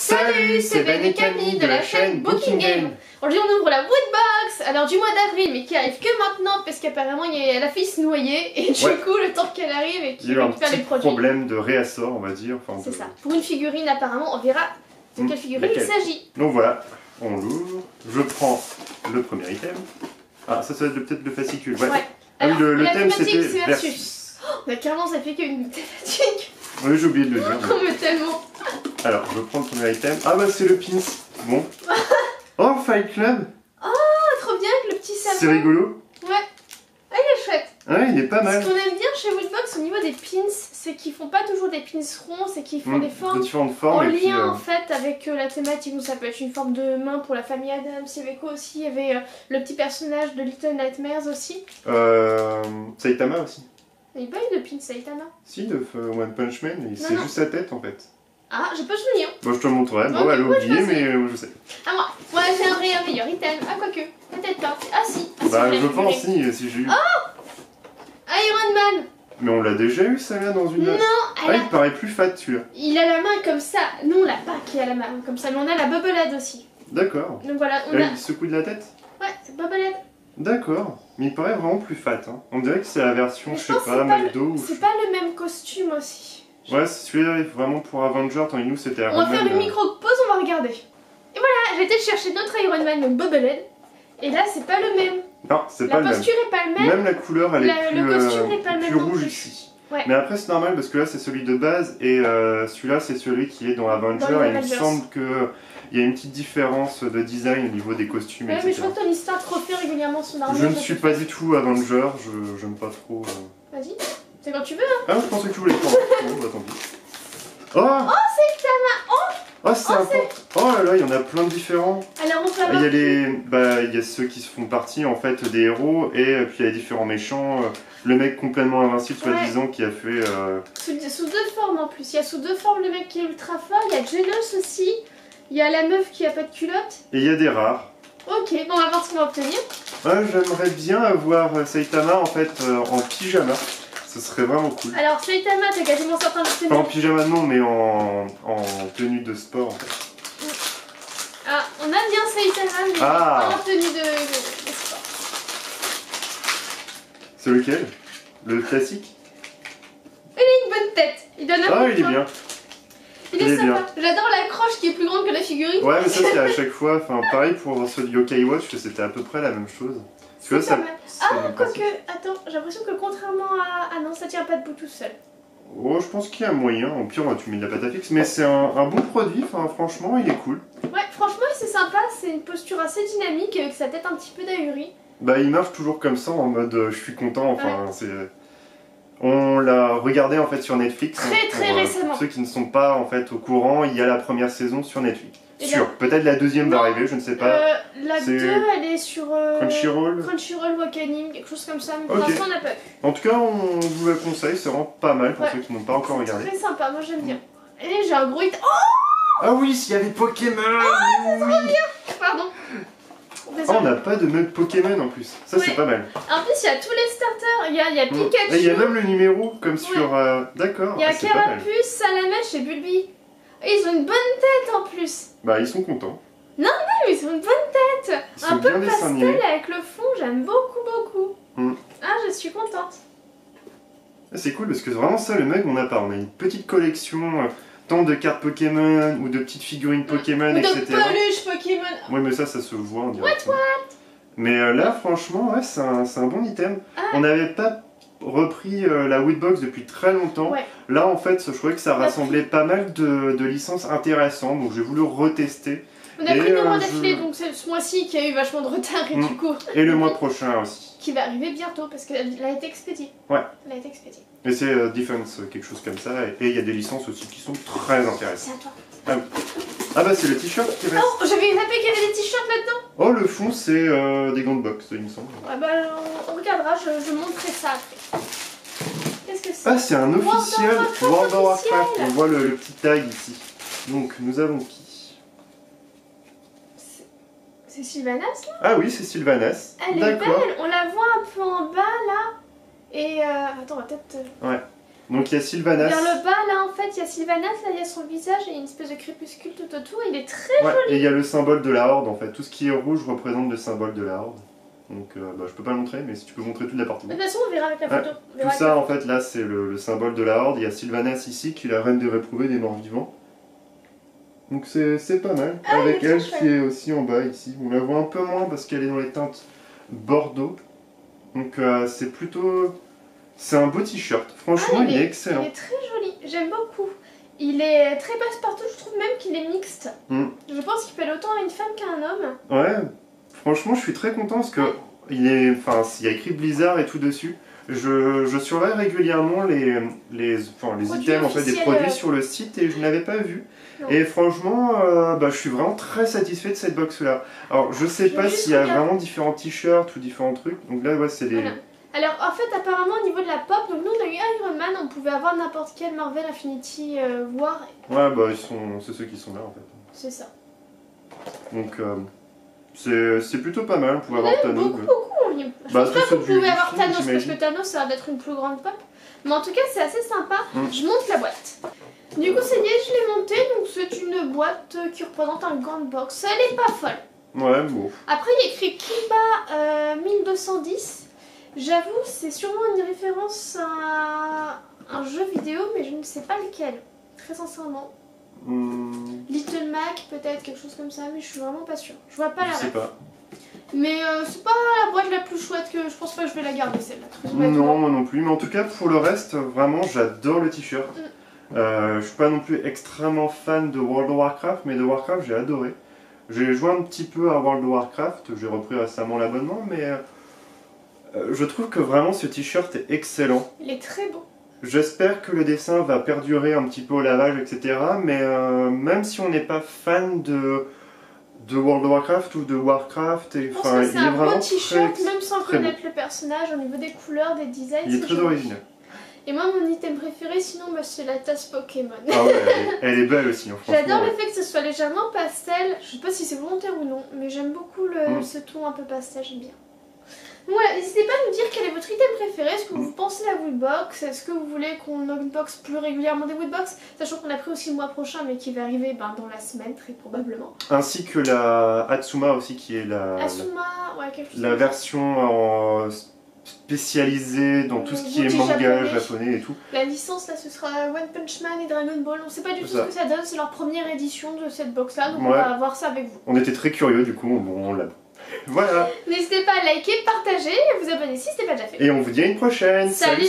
Salut, c'est Ben et Camille de la chaîne Booking Game. Aujourd'hui on ouvre la Woodbox, alors du mois d'avril, mais qui arrive que maintenant parce qu'apparemment elle a failli se noyer et du coup le temps qu'elle arrive et qu'il récupère les produits. Il y a eu un petit problème de réassort on va dire. Enfin, c'est ça, pour une figurine apparemment, on verra de quelle figurine il s'agit. Donc voilà, on l'ouvre, je prends le premier item. Ah ça va être peut-être le fascicule, ouais. Ah oui, le thème c'était Versus. Oh, mais carrément ça fait qu'une thématique. Oui j'ai oublié de le dire. Oh mais tellement. Alors je prends le premier item, ah bah c'est le pins, bon. Oh Fight Club. Oh trop bien avec le petit salon. C'est rigolo. Ouais, ah il est chouette. Ouais il est pas mal. Ce qu'on aime bien chez Woodbox au niveau des pins, c'est qu'ils font pas toujours des pins ronds, c'est qu'ils font des formes, différentes formes en lien en fait avec la thématique. Donc ça peut être une forme de main pour la famille Adams, il y avait quoi aussi, il y avait le petit personnage de Little Nightmares aussi. Saitama aussi. Il n'y a pas eu de pin Saitama? Si, de One Punch Man, c'est juste sa tête en fait. Ah, j'ai pas souvenir. Bon, je te le montrerai, bon, elle a oublié, mais je sais. Ah, moi j'ai un meilleur item. Ah, quoique, peut-être pas. Ah, si. Ah, bah, si, je pense, si j'ai eu. Oh Iron Man. Mais on l'a déjà eu, ça là, dans une. Non, il paraît plus fat, celui-là. Il a la main comme ça. Nous, on l'a pas qui a la main comme ça, mais on a la Bobblehead aussi. D'accord. Donc voilà, on là, a. Il secoue de la tête? Ouais, c'est Bobblehead. D'accord. Mais il paraît vraiment plus fat. Hein. On dirait que c'est la version, je sais pas, McDo. C'est pas le même costume aussi. Ouais, celui-là est vraiment pour Avenger, tandis que nous c'était Iron Man. On va faire une micro-pause, on va regarder. Et voilà, j'ai été chercher notre Iron Man, donc Bobblehead. Et là, c'est pas le même. Non, c'est pas le même. La posture est pas le même. Même la couleur, elle est plus, le costume n'est pas le même plus rouge ici. Ouais. Mais après, c'est normal parce que là, c'est celui de base et celui-là, c'est celui qui est dans Avenger. Et il me semble que. Il y a une petite différence de design au niveau des costumes, etc. Mais je crois que Tony Stark refait régulièrement son armure. Je ne suis pas du tout Avenger, je n'aime pas trop... Vas-y, c'est quand tu veux hein. Ah, je pensais que tu voulais le prendre. Bon, bah tant pis. Oh, c'est Saitama. Oh, c'est important. Oh là là, il y en a plein de différents. Alors on peut avoir... il y a ceux qui se font partie, en fait, des héros, et puis il y a différents méchants. Le mec complètement invincible, soi-disant, qui a fait... Sous deux formes en plus. Il y a sous deux formes le mec qui est ultra fort, il y a Genos aussi. Il y a la meuf qui a pas de culotte. Et il y a des rares. Ok, bon, on va voir ce qu'on va obtenir. J'aimerais bien avoir Saitama en fait en pyjama. Ce serait vraiment cool. Alors Saitama, t'es quasiment certain de l'obtenir. Pas en pyjama non, mais en tenue de sport en fait. Ah, on a bien Saitama, mais pas en tenue de sport. C'est lequel? Le classique? Il a une bonne tête. Il donne un il est bien. Il est sympa. J'adore la croche qui est plus grande que la figurine. Ouais, mais ça c'est à chaque fois. Enfin, pareil pour ceux de Yokai Watch, c'était à peu près la même chose. C'est pas mal. Ah, quoique, attends, j'ai l'impression que contrairement à. Ah non, ça tient pas debout tout seul. Oh, je pense qu'il y a moyen. Au pire, tu mets de la pâte à fixe. Mais c'est un bon produit. Enfin, franchement, il est cool. Ouais, franchement, c'est sympa. C'est une posture assez dynamique avec sa tête un petit peu d'ahurie. Bah, il marche toujours comme ça en mode je suis content. Enfin, c'est. On l'a regardé en fait sur Netflix. Très récemment. Ceux qui ne sont pas en fait au courant, il y a la première saison sur Netflix. Peut-être la deuxième va arriver, je ne sais pas. La 2 elle est sur Crunchyroll, Wakanim, quelque chose comme ça, mais pour l'instant on n'a pas vu. En tout cas, on vous le conseille, c'est vraiment pas mal pour ceux qui n'ont pas encore regardé. C'est très sympa, moi j'aime bien. Et j'ai un gros hit. Oh ah oui, s'il y avait Pokémon. Oh, c'est trop bien. Pardon. On n'a pas de mode Pokémon en plus, ça c'est pas mal. En plus il y a tous les starters, il y a Pikachu. Il y a même le numéro comme sur... D'accord. Il y a Carapuce, Salamèche et Bulbi. Et ils ont une bonne tête en plus. Bah ils sont contents. Non ils ont une bonne tête. Un peu pastel avec le fond, j'aime beaucoup. Ah je suis contente. C'est cool parce que vraiment ça le mug on n'a pas. On a une petite collection... tant de cartes Pokémon ou de petites figurines Pokémon, etc. Ou de peluches Pokémon. Oui, mais ça se voit en direct. Mais là, franchement, ouais, c'est un bon item. On n'avait pas repris la Woodbox depuis très longtemps. Là, en fait, je trouvais que ça rassemblait pas mal de licences intéressantes, donc j'ai voulu retester. On a pris 2 mois d'affilée, donc c'est ce mois-ci qui a eu vachement de retard et du coup... Et le mois prochain aussi. Qui va arriver bientôt, parce qu'elle a été expédiée. Ouais. Elle a été expédiée. Et c'est Defense, quelque chose comme ça, et il y a des licences aussi qui sont très intéressantes. C'est à toi. Ah bah c'est le t-shirt qui reste. Oh, j'avais zappé qu'il y avait des t-shirts là-dedans. Oh, le fond c'est des gants de boxe, il me semble. Ouais bah on regardera, je montrerai ça après. Qu'est-ce que c'est? Ah, c'est un officiel World of Warcraft. On voit le petit tag ici. Donc nous avons qui? C'est Sylvanas là? Ah oui, c'est Sylvanas. Elle est belle, on la voit un peu en bas là. Et attends, on va peut-être... Ouais. Donc il y a Sylvanas. Vers le bas, là, en fait, il y a Sylvanas, là, il y a son visage et une espèce de crépuscule tout autour. Il est très joli. Et il y a le symbole de la Horde, en fait. Tout ce qui est rouge représente le symbole de la Horde. Donc je peux pas le montrer, mais si tu peux montrer toute la partie. De toute façon, on verra avec la photo. Tout ça, en fait, là, c'est le symbole de la Horde. Il y a Sylvanas ici, qui est la reine des réprouvés des morts vivants. Donc c'est pas mal. Avec elle qui est aussi en bas, ici. On la voit un peu moins parce qu'elle est dans les teintes bordeaux. Donc c'est plutôt... C'est un beau t-shirt. Franchement, il est excellent. Il est très joli. J'aime beaucoup. Il est très passe-partout. Je trouve même qu'il est mixte. Je pense qu'il peut aller autant à une femme qu'à un homme. Ouais. Franchement, je suis très content parce que il y a écrit Blizzard et tout dessus. Je surveille régulièrement les items, en fait, des produits sur le site et je n'avais pas vu. Non. Et franchement, je suis vraiment très satisfait de cette box là. Alors je sais pas s'il y a vraiment différents t-shirts ou différents trucs. Donc là, ouais, c'est des... Voilà. Alors en fait, apparemment au niveau de la pop, donc nous on a eu Iron Man, on pouvait avoir n'importe quel Marvel Infinity War. Ouais, c'est ceux qui sont là en fait. C'est ça. Donc c'est plutôt pas mal, on pouvait avoir Thanos. Beaucoup. Je pense pas qu'on pouvait avoir Thanos parce que Thanos ça va être une plus grande pop. Mais en tout cas c'est assez sympa. Je monte la boîte. Du coup c'est lié, je l'ai montée, donc c'est une boîte qui représente un gant box. Elle est pas folle. Ouais, bon. Après il y a écrit Kiba 1210. J'avoue c'est sûrement une référence à un jeu vidéo mais je ne sais pas lequel. Très sincèrement. Little Mac peut-être, quelque chose comme ça, mais je suis vraiment pas sûre. Je vois pas la ref. Je sais pas. Mais c'est pas la boîte la plus chouette que je pense pas que je vais la garder celle-là. Non, moi non plus. Mais en tout cas, pour le reste, vraiment, j'adore le t-shirt. Je suis pas non plus extrêmement fan de World of Warcraft, mais de Warcraft, j'ai adoré. J'ai joué un petit peu à World of Warcraft, j'ai repris récemment l'abonnement, mais je trouve que vraiment ce t-shirt est excellent. Il est très beau. J'espère que le dessin va perdurer un petit peu au lavage, etc. Mais même si on n'est pas fan de World of Warcraft ou de Warcraft, il est un beau t-shirt, même sans connaître le personnage, au niveau des couleurs, des designs. Il est très original. Et moi, mon item préféré, sinon, c'est la tasse Pokémon. Ah ouais, elle est belle aussi. Hein, j'adore le fait que ce soit légèrement pastel. Je sais pas si c'est volontaire ou non, mais j'aime beaucoup ce ton un peu pastel, j'aime bien. Voilà, n'hésitez pas à nous dire quel est votre item préféré, est-ce que vous pensez à la Woodbox, est-ce que vous voulez qu'on unbox plus régulièrement des Woodbox, sachant qu'on a pris aussi le mois prochain mais qui va arriver dans la semaine très probablement. Ainsi que la Atsuma aussi qui est la version spécialisée dans tout ce qui est manga japonais et tout. La licence là ce sera One Punch Man et Dragon Ball, on sait pas du tout ce que ça donne, c'est leur première édition de cette box là, donc on va voir ça avec vous. On était très curieux du coup, on l'a. Voilà. N'hésitez pas à liker, partager et vous abonner si ce n'est pas déjà fait. Et on vous dit à une prochaine. Salut.